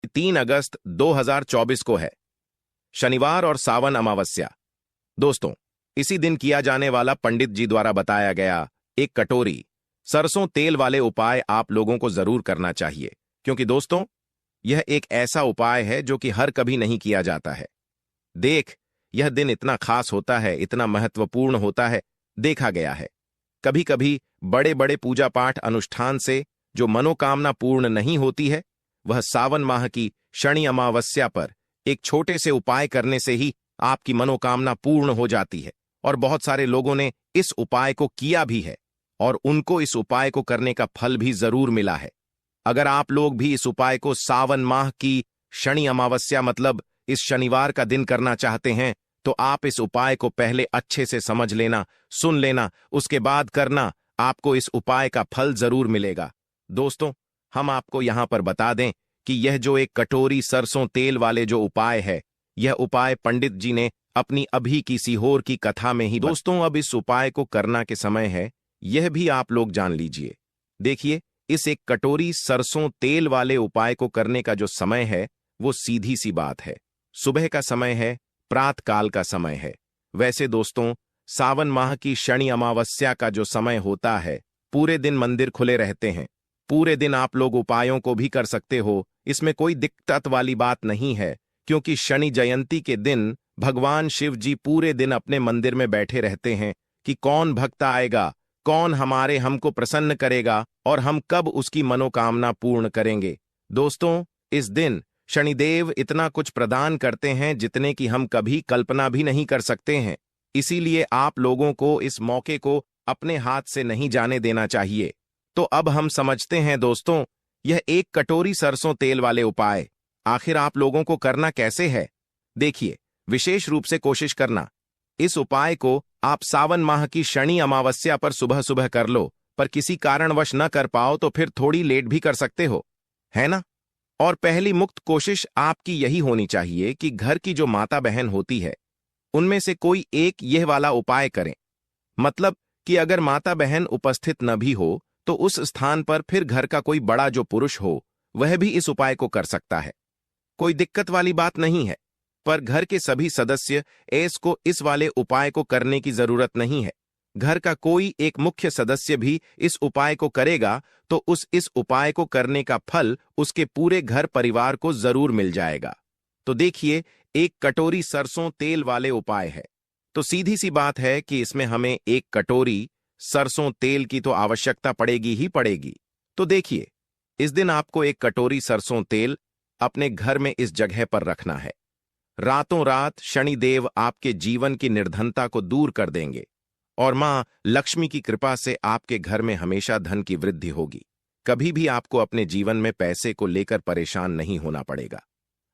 3 अगस्त 2024 को है, शनिवार और सावन अमावस्या। दोस्तों, इसी दिन किया जाने वाला पंडित जी द्वारा बताया गया एक कटोरी सरसों तेल वाले उपाय आप लोगों को जरूर करना चाहिए, क्योंकि दोस्तों यह एक ऐसा उपाय है जो कि हर कभी नहीं किया जाता है। यह दिन इतना खास होता है, इतना महत्वपूर्ण होता है। देखा गया है कभी कभी बड़े बड़े पूजा पाठ अनुष्ठान से जो मनोकामना पूर्ण नहीं होती है, वह सावन माह की शनि अमावस्या पर एक छोटे से उपाय करने से ही आपकी मनोकामना पूर्ण हो जाती है। और बहुत सारे लोगों ने इस उपाय को किया भी है और उनको इस उपाय को करने का फल भी जरूर मिला है। अगर आप लोग भी इस उपाय को सावन माह की शनि अमावस्या मतलब इस शनिवार का दिन करना चाहते हैं, तो आप इस उपाय को पहले अच्छे से समझ लेना, सुन लेना, उसके बाद करना। आपको इस उपाय का फल जरूर मिलेगा। दोस्तों, हम आपको यहां पर बता दें कि यह जो एक कटोरी सरसों तेल वाले जो उपाय है, यह उपाय पंडित जी ने अपनी अभी की सीहोर की कथा में ही। दोस्तों, अब इस उपाय को करना के समय है, यह भी आप लोग जान लीजिए। देखिए, इस एक कटोरी सरसों तेल वाले उपाय को करने का जो समय है, वो सीधी सी बात है, सुबह का समय है, प्रातः काल का समय है। वैसे दोस्तों, सावन माह की शनि अमावस्या का जो समय होता है, पूरे दिन मंदिर खुले रहते हैं, पूरे दिन आप लोग उपायों को भी कर सकते हो, इसमें कोई दिक्कत वाली बात नहीं है। क्योंकि शनि जयंती के दिन भगवान शिव जी पूरे दिन अपने मंदिर में बैठे रहते हैं कि कौन भक्त आएगा, कौन हमको प्रसन्न करेगा और हम कब उसकी मनोकामना पूर्ण करेंगे। दोस्तों, इस दिन शनिदेव इतना कुछ प्रदान करते हैं जितने की हम कभी कल्पना भी नहीं कर सकते हैं। इसीलिए आप लोगों को इस मौके को अपने हाथ से नहीं जाने देना चाहिए। तो अब हम समझते हैं दोस्तों, यह एक कटोरी सरसों तेल वाले उपाय आखिर आप लोगों को करना कैसे है। देखिए, विशेष रूप से कोशिश करना, इस उपाय को आप सावन माह की शनि अमावस्या पर सुबह सुबह कर लो, पर किसी कारणवश न कर पाओ तो फिर थोड़ी लेट भी कर सकते हो, है ना। और पहली मुक्त कोशिश आपकी यही होनी चाहिए कि घर की जो माता बहन होती है, उनमें से कोई एक यह वाला उपाय करें। मतलब कि अगर माता बहन उपस्थित न भी हो तो उस स्थान पर फिर घर का कोई बड़ा जो पुरुष हो, वह भी इस उपाय को कर सकता है। कोई दिक्कत वाली बात नहीं है, पर घर के सभी सदस्य इस वाले उपाय को करने की जरूरत नहीं है। घर का कोई एक मुख्य सदस्य भी इस उपाय को करेगा तो इस उपाय को करने का फल उसके पूरे घर परिवार को जरूर मिल जाएगा। तो देखिए, एक कटोरी सरसों तेल वाले उपाय है, तो सीधी सी बात है कि इसमें हमें एक कटोरी सरसों तेल की तो आवश्यकता पड़ेगी ही पड़ेगी। तो देखिए, इस दिन आपको एक कटोरी सरसों तेल अपने घर में इस जगह पर रखना है। रातों रात शनिदेव आपके जीवन की निर्धनता को दूर कर देंगे और मां लक्ष्मी की कृपा से आपके घर में हमेशा धन की वृद्धि होगी। कभी भी आपको अपने जीवन में पैसे को लेकर परेशान नहीं होना पड़ेगा।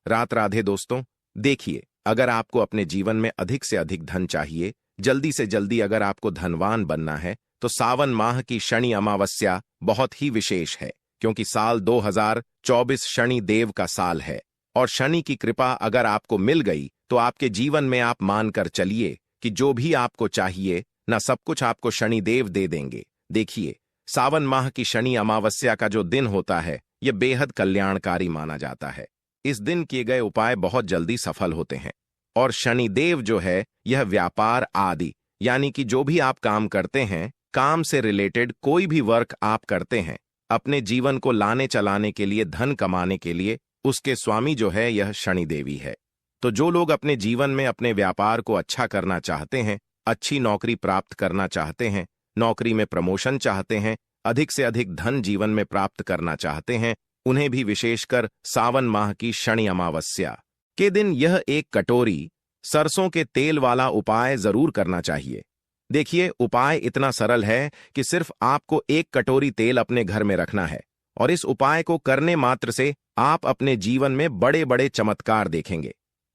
रात राधे दोस्तों। देखिए, अगर आपको अपने जीवन में अधिक से अधिक धन चाहिए, जल्दी से जल्दी अगर आपको धनवान बनना है, तो सावन माह की शनि अमावस्या बहुत ही विशेष है, क्योंकि साल 2024 शनि देव का साल है और शनि की कृपा अगर आपको मिल गई तो आपके जीवन में आप मानकर चलिए कि जो भी आपको चाहिए ना, सब कुछ आपको शनि देव दे देंगे। देखिए, सावन माह की शनि अमावस्या का जो दिन होता है, यह बेहद कल्याणकारी माना जाता है। इस दिन किए गए उपाय बहुत जल्दी सफल होते हैं और शनिदेव जो है, यह व्यापार आदि यानी कि जो भी आप काम करते हैं, काम से रिलेटेड कोई भी वर्क आप करते हैं, अपने जीवन को लाने चलाने के लिए, धन कमाने के लिए, उसके स्वामी जो है यह शनि देवी है। तो जो लोग अपने जीवन में अपने व्यापार को अच्छा करना चाहते हैं, अच्छी नौकरी प्राप्त करना चाहते हैं, नौकरी में प्रमोशन चाहते हैं, अधिक से अधिक धन जीवन में प्राप्त करना चाहते हैं, उन्हें भी विशेषकर सावन माह की शनि अमावस्या के दिन यह एक कटोरी सरसों के तेल वाला उपाय जरूर करना चाहिए। देखिए, उपाय इतना सरल है कि सिर्फ आपको एक कटोरी तेल अपने घर में रखना है और इस उपाय को करने मात्र से आप अपने जीवन में बड़े बड़े चमत्कार देखेंगे।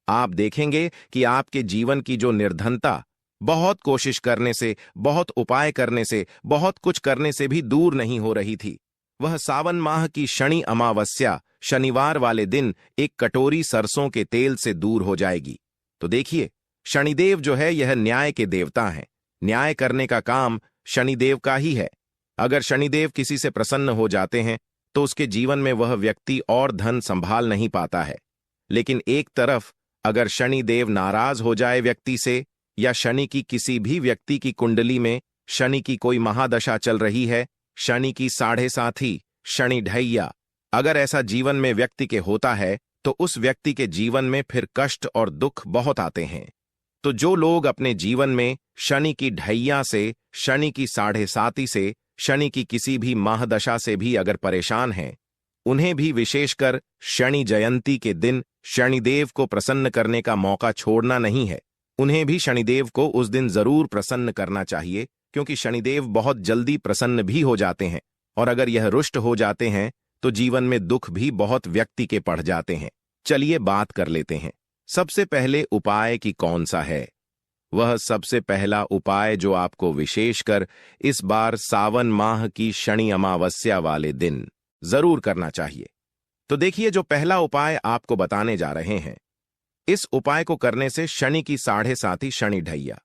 आप देखेंगे कि आपके जीवन की जो निर्धनता बहुत कोशिश करने से, बहुत उपाय करने से, बहुत कुछ करने से भी दूर नहीं हो रही थी, वह सावन माह की शनि अमावस्या शनिवार वाले दिन एक कटोरी सरसों के तेल से दूर हो जाएगी। तो देखिए, शनिदेव जो है यह न्याय के देवता हैं। न्याय करने का काम शनिदेव का ही है। अगर शनिदेव किसी से प्रसन्न हो जाते हैं तो उसके जीवन में वह व्यक्ति और धन संभाल नहीं पाता है। लेकिन एक तरफ अगर शनि देव नाराज हो जाए व्यक्ति से, या शनि की किसी भी व्यक्ति की कुंडली में शनि की कोई महादशा चल रही है, शनि की 7.5 शनि ढैया, अगर ऐसा जीवन में व्यक्ति के होता है तो उस व्यक्ति के जीवन में फिर कष्ट और दुख बहुत आते हैं। तो जो लोग अपने जीवन में शनि की ढैया से, शनि की 7.5 से, शनि की किसी भी महादशा से भी अगर परेशान हैं, उन्हें भी विशेषकर शनि जयंती के दिन शनिदेव को प्रसन्न करने का मौका छोड़ना नहीं है। उन्हें भी शनिदेव को उस दिन जरूर प्रसन्न करना चाहिए, क्योंकि शनिदेव बहुत जल्दी प्रसन्न भी हो जाते हैं, और अगर यह रुष्ट हो जाते हैं तो जीवन में दुख भी बहुत व्यक्ति के पड़ जाते हैं। चलिए बात कर लेते हैं। सबसे पहले उपाय की कौन सा है। वह सबसे पहला उपाय जो आपको विशेषकर इस बार सावन माह की शनि अमावस्या वाले दिन जरूर करना चाहिए। तो देखिए, जो पहला उपाय आपको बताने जा रहे हैं, इस उपाय को करने से शनि की 7.5 शनि ढैया,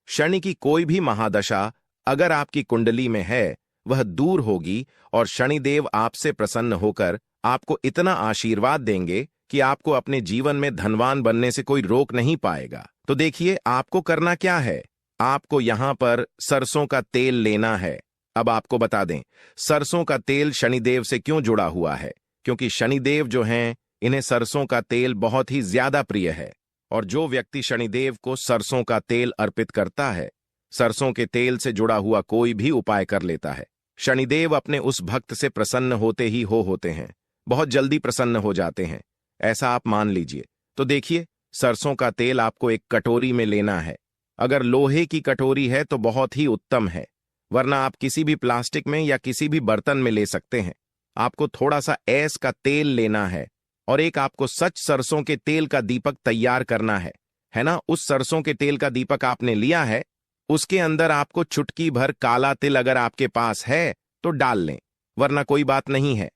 शनि की कोई भी महादशा अगर आपकी कुंडली में है वह दूर होगी, और शनिदेव आपसे प्रसन्न होकर आपको इतना आशीर्वाद देंगे कि आपको अपने जीवन में धनवान बनने से कोई रोक नहीं पाएगा। तो देखिए, आपको करना क्या है। आपको यहां पर सरसों का तेल लेना है। अब आपको बता दें, सरसों का तेल शनिदेव से क्यों जुड़ा हुआ है, क्योंकि शनिदेव जो हैं, इन्हें सरसों का तेल बहुत ही ज्यादा प्रिय है। और जो व्यक्ति शनिदेव को सरसों का तेल अर्पित करता है, सरसों के तेल से जुड़ा हुआ कोई भी उपाय कर लेता है, शनिदेव अपने उस भक्त से प्रसन्न होते ही होते हैं, बहुत जल्दी प्रसन्न हो जाते हैं, ऐसा आप मान लीजिए। तो देखिए, सरसों का तेल आपको एक कटोरी में लेना है। अगर लोहे की कटोरी है तो बहुत ही उत्तम है, वरना आप किसी भी प्लास्टिक में या किसी भी बर्तन में ले सकते हैं। आपको थोड़ा सा ऐस का तेल लेना है, और एक आपको सच सरसों के तेल का दीपक तैयार करना है ना। उस सरसों के तेल का दीपक आपने लिया है, उसके अंदर आपको चुटकी भर काला तिल अगर आपके पास है तो डाल लें, वरना कोई बात नहीं है।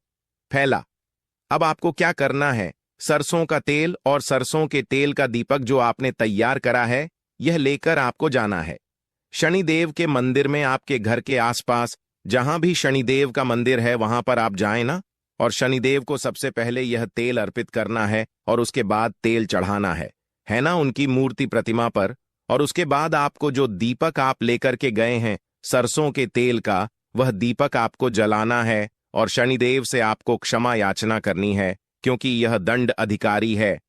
फैला। अब आपको क्या करना है, सरसों का तेल और सरसों के तेल का दीपक जो आपने तैयार करा है, यह लेकर आपको जाना है शनिदेव के मंदिर में। आपके घर के आसपास जहां भी शनिदेव का मंदिर है वहां पर आप जाएं ना, और शनिदेव को सबसे पहले यह तेल अर्पित करना है, और उसके बाद तेल चढ़ाना है ना, उनकी मूर्ति प्रतिमा पर। और उसके बाद आपको जो दीपक आप लेकर के गए हैं सरसों के तेल का, वह दीपक आपको जलाना है, और शनिदेव से आपको क्षमा याचना करनी है, क्योंकि यह दंड अधिकारी है।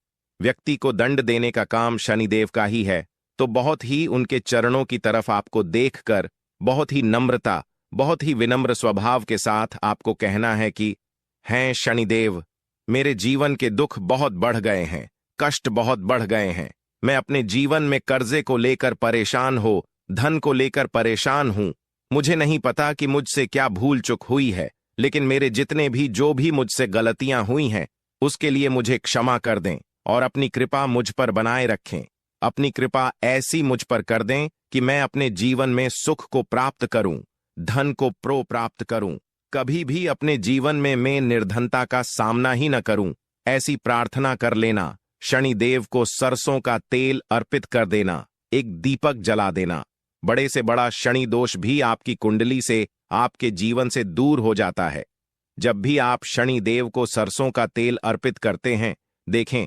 व्यक्ति को दंड देने का काम शनिदेव का ही है। तो बहुत ही उनके चरणों की तरफ आपको देखकर बहुत ही नम्रता, बहुत ही विनम्र स्वभाव के साथ आपको कहना है कि हैं शनिदेव, मेरे जीवन के दुख बहुत बढ़ गए हैं, कष्ट बहुत बढ़ गए हैं। मैं अपने जीवन में कर्जे को लेकर परेशान हो, धन को लेकर परेशान हूं। मुझे नहीं पता कि मुझसे क्या भूल चूक हुई है, लेकिन मेरे जितने भी जो भी मुझसे गलतियां हुई हैं उसके लिए मुझे क्षमा कर दें, और अपनी कृपा मुझ पर बनाए रखें। अपनी कृपा ऐसी मुझ पर कर दें कि मैं अपने जीवन में सुख को प्राप्त करूं, धन को प्राप्त करूं, कभी भी अपने जीवन में मैं निर्धनता का सामना ही न करूं। ऐसी प्रार्थना कर लेना। शनिदेव को सरसों का तेल अर्पित कर देना, एक दीपक जला देना। बड़े से बड़ा शनि दोष भी आपकी कुंडली से, आपके जीवन से दूर हो जाता है। जब भी आप शनिदेव को सरसों का तेल अर्पित करते हैं, देखें,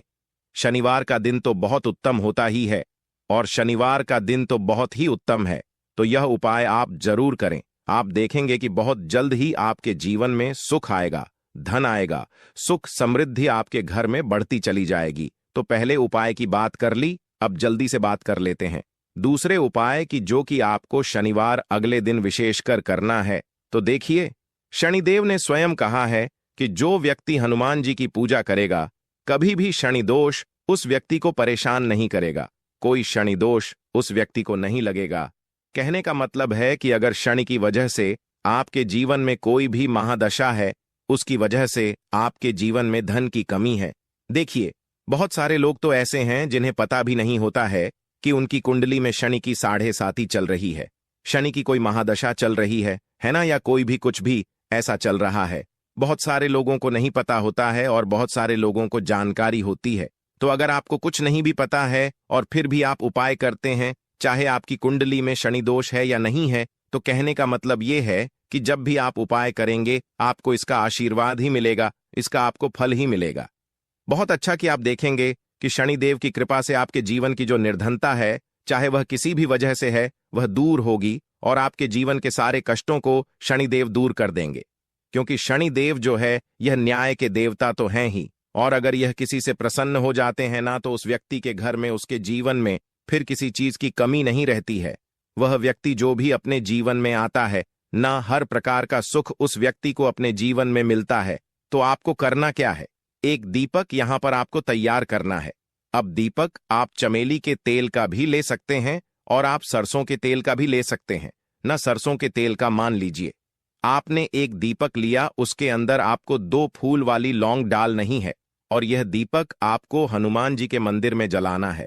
शनिवार का दिन तो बहुत उत्तम होता ही है, और शनिवार का दिन तो बहुत ही उत्तम है। तो यह उपाय आप जरूर करें। आप देखेंगे कि बहुत जल्द ही आपके जीवन में सुख आएगा, धन आएगा, सुख समृद्धि आपके घर में बढ़ती चली जाएगी। तो पहले उपाय की बात कर ली, अब जल्दी से बात कर लेते हैं दूसरे उपाय की, जो कि आपको शनिवार अगले दिन विशेषकर करना है। तो देखिए, शनिदेव ने स्वयं कहा है कि जो व्यक्ति हनुमान जी की पूजा करेगा, कभी भी शनि दोष उस व्यक्ति को परेशान नहीं करेगा, कोई शनि दोष उस व्यक्ति को नहीं लगेगा। कहने का मतलब है कि अगर शनि की वजह से आपके जीवन में कोई भी महादशा है, उसकी वजह से आपके जीवन में धन की कमी है। देखिए, बहुत सारे लोग तो ऐसे हैं जिन्हें पता भी नहीं होता है कि उनकी कुंडली में शनि की 7.5 चल रही है, शनि की कोई महादशा चल रही है ना, या कोई भी कुछ भी ऐसा चल रहा है। बहुत सारे लोगों को नहीं पता होता है, और बहुत सारे लोगों को जानकारी होती है। तो अगर आपको कुछ नहीं भी पता है और फिर भी आप उपाय करते हैं, चाहे आपकी कुंडली में शनि दोष है या नहीं है, तो कहने का मतलब ये है कि जब भी आप उपाय करेंगे आपको इसका आशीर्वाद ही मिलेगा, इसका आपको फल ही मिलेगा। बहुत अच्छा कि आप देखेंगे कि शनिदेव की कृपा से आपके जीवन की जो निर्धनता है, चाहे वह किसी भी वजह से है, वह दूर होगी और आपके जीवन के सारे कष्टों को शनिदेव दूर कर देंगे। क्योंकि शनिदेव जो है यह न्याय के देवता तो हैं ही, और अगर यह किसी से प्रसन्न हो जाते हैं ना, तो उस व्यक्ति के घर में, उसके जीवन में फिर किसी चीज की कमी नहीं रहती है। वह व्यक्ति जो भी अपने जीवन में आता है ना, हर प्रकार का सुख उस व्यक्ति को अपने जीवन में मिलता है। तो आपको करना क्या है, एक दीपक यहां पर आपको तैयार करना है। अब दीपक आप चमेली के तेल का भी ले सकते हैं और आप सरसों के तेल का भी ले सकते हैं ना। सरसों के तेल का मान लीजिए आपने एक दीपक लिया, उसके अंदर आपको 2 फूल वाली लौंग डाल नहीं है, और यह दीपक आपको हनुमान जी के मंदिर में जलाना है।